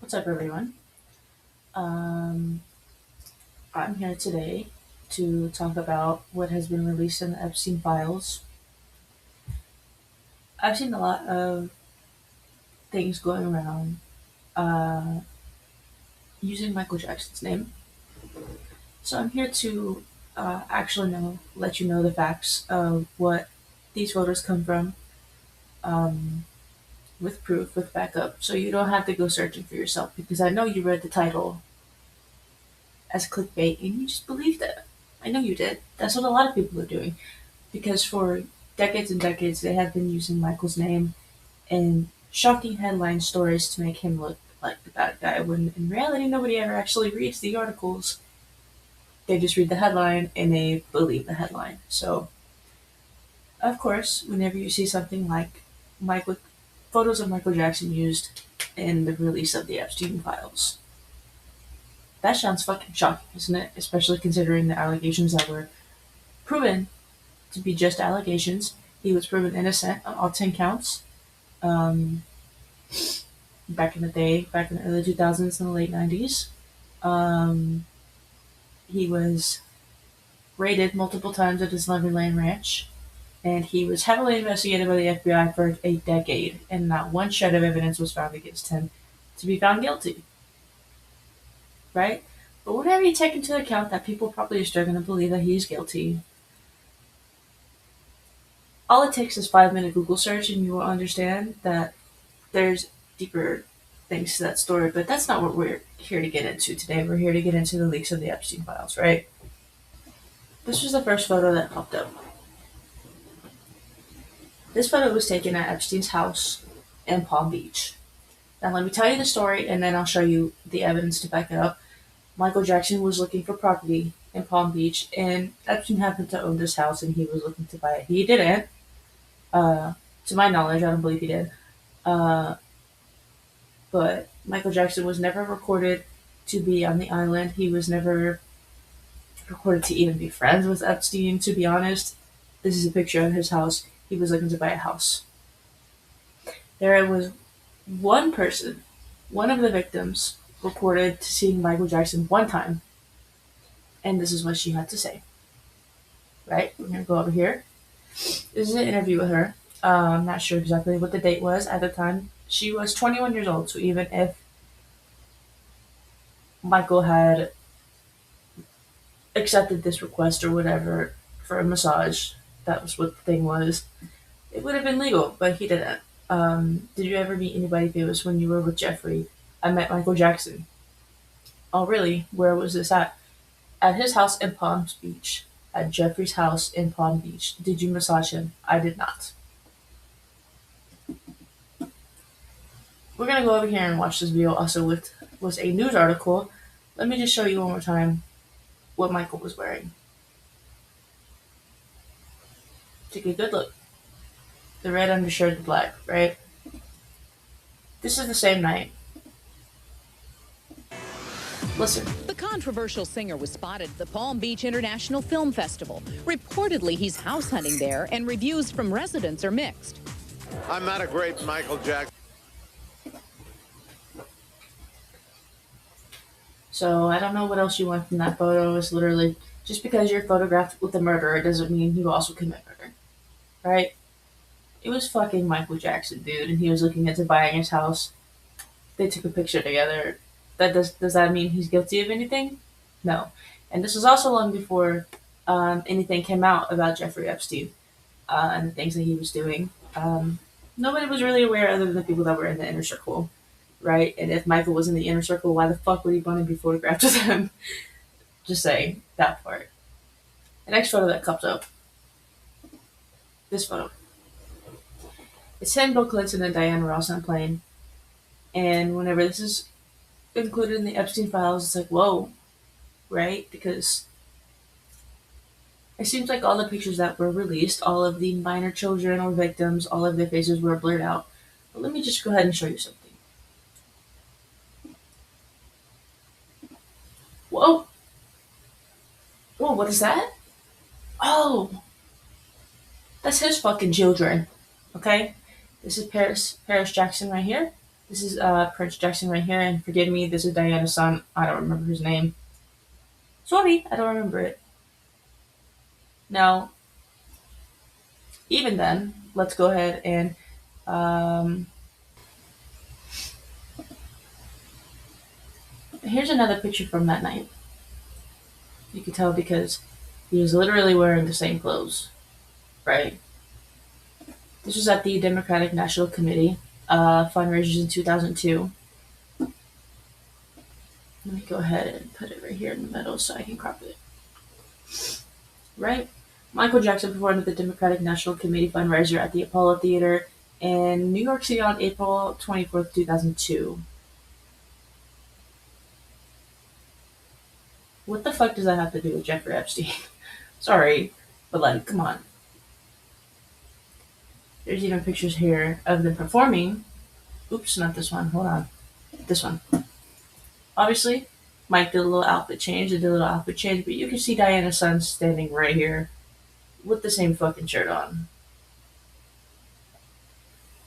What's up, everyone? Um, I'm here today to talk about what has been released in the Epstein files. I've seen a lot of things going around uh, using Michael Jackson's name, so I'm here to actually let you know the facts of what these photos come from, um, with proof, with backup, so you don't have to go searching for yourself. Because I know you read the title as clickbait and you just believed it. I know you did. That's what a lot of people are doing. Because for decades and decades they have been using Michael's name in shocking headline stories to make him look like the bad guy, when in reality nobody ever actually reads the articles. They just read the headline and they believe the headline. So, of course, whenever you see something like Michael, photos of Michael Jackson used in the release of the Epstein files, that sounds fucking shocking, isn't it? Especially considering the allegations that were proven to be just allegations. He was proven innocent on all 10 counts. Um, Back in the day, back in the early 2000s and the late 90s. Um, he was raided multiple times at his Neverland Ranch, and he was heavily investigated by the FBI for a decade, and not one shred of evidence was found against him to be found guilty, right? But whenever you take into account that people probably are still going to believe that he's guilty, all it takes is 5 minute Google search and you will understand that there's deeper things to that story, but that's not what we're here to get into today. We're here to get into the leaks of the Epstein files, right? This was the first photo that popped up. This photo was taken at Epstein's house in Palm Beach. Now, let me tell you the story and then I'll show you the evidence to back it up. Michael Jackson was looking for property in Palm Beach, and Epstein happened to own this house and he was looking to buy it. He didn't. To my knowledge, I don't believe he did. Uh, but Michael Jackson was never recorded to be on the island. He was never recorded to even be friends with Epstein, to be honest. This is a picture of his house. He was looking to buy a house. There was one person, one of the victims, reported to seeing Michael Jackson one time, and this is what she had to say. Right? We're going to go over here. This is an interview with her. I'm not sure exactly what the date was at the time. She was 21 years old, so even if Michael had accepted this request or whatever for a massage, that was what the thing was, it would have been legal, but he didn't. Did you ever meet anybody famous when you were with Jeffrey? I met Michael Jackson. Oh, really? Where was this at? At his house in Palm Beach. At Jeffrey's house in Palm Beach. Did you massage him? I did not. We're gonna go over here and watch this video also with was a news article. Let me just show you one more time what Michael was wearing. Take a good look. The red undershirt, the black, right? This is the same night. Listen. The controversial singer was spotted at the Palm Beach International Film Festival. Reportedly, he's house hunting there, and reviews from residents are mixed. I'm not a great Michael Jackson. So I don't know what else you want from that photo. It's literally just because you're photographed with a murderer doesn't mean you also commit murder, right? It was fucking Michael Jackson, dude, and he was looking into buying his house. They took a picture together. Does that mean he's guilty of anything? No. And this was also long before anything came out about Jeffrey Epstein and the things that he was doing. Nobody was really aware other than the people that were in the inner circle, right? And if Michael was in the inner circle, why the fuck would he want to be photographed with him? Just saying that part. The next photo that comes up, this photo. It's him, Bill Clinton, and Diana Ross on a plane. And whenever this is included in the Epstein files, it's like, whoa, right? Because it seems like all the pictures that were released, all of the minor children or victims, all of their faces were blurred out. But let me just go ahead and show you something. Whoa! Whoa, what is that? Oh, that's his fucking children. Okay? This is Paris Jackson right here. This is Prince Jackson right here, and forgive me, this is Diana's son. I don't remember his name. Sorry, I don't remember it. Now, even then, let's go ahead and um, here's another picture from that night. You can tell because he was literally wearing the same clothes, right? This was at the Democratic National Committee fundraisers in 2002. Let me go ahead and put it right here in the middle so I can crop it. Right? Michael Jackson performed at the Democratic National Committee fundraiser at the Apollo Theater in New York City on April 24th, 2002. What the fuck does that have to do with Jeffrey Epstein? Sorry, but like, come on. There's even pictures here of them performing. Oops, not this one. Hold on. This one. Obviously, Mike did a little outfit change, but you can see Diana's son standing right here with the same fucking shirt on.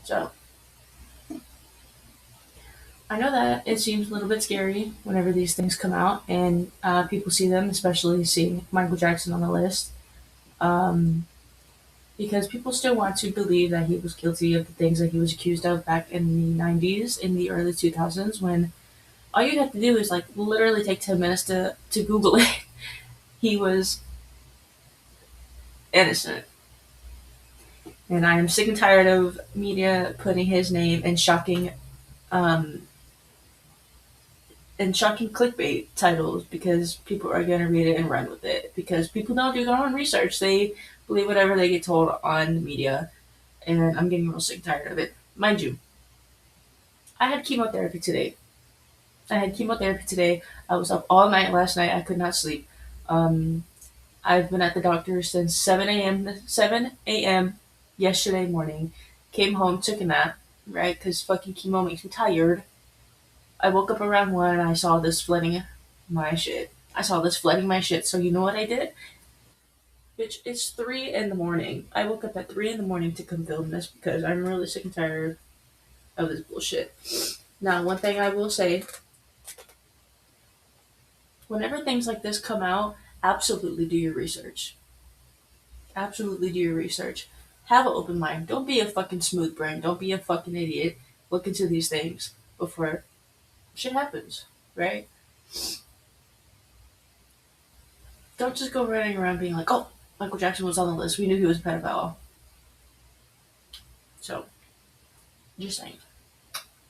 So, I know that it seems a little bit scary whenever these things come out and people see them, especially seeing Michael Jackson on the list, um, because people still want to believe that he was guilty of the things that he was accused of back in the 90s, in the early 2000s, when all you'd have to do is like literally take 10 minutes to Google it. He was innocent. And I am sick and tired of media putting his name um, in shocking clickbait titles because people are going to read it and run with it. Because people don't do their own research. They believe whatever they get told on the media. And I'm getting real sick and tired of it. Mind you, I had chemotherapy today. I was up all night last night. I could not sleep. Um, I've been at the doctor since 7 a.m. yesterday morning. Came home, took a nap, right? Because fucking chemo makes me tired. I woke up around 1 and I saw this flooding my shit. So you know what I did? Bitch, it's 3 in the morning. I woke up at 3 in the morning to come film this because I'm really sick and tired of this bullshit. Now, one thing I will say, whenever things like this come out, absolutely do your research. Absolutely do your research. Have an open mind. Don't be a fucking smooth brain. Don't be a fucking idiot. Look into these things before shit happens, right? Don't just go running around being like, oh, Michael Jackson was on the list. We knew he was a pedophile. So, just saying.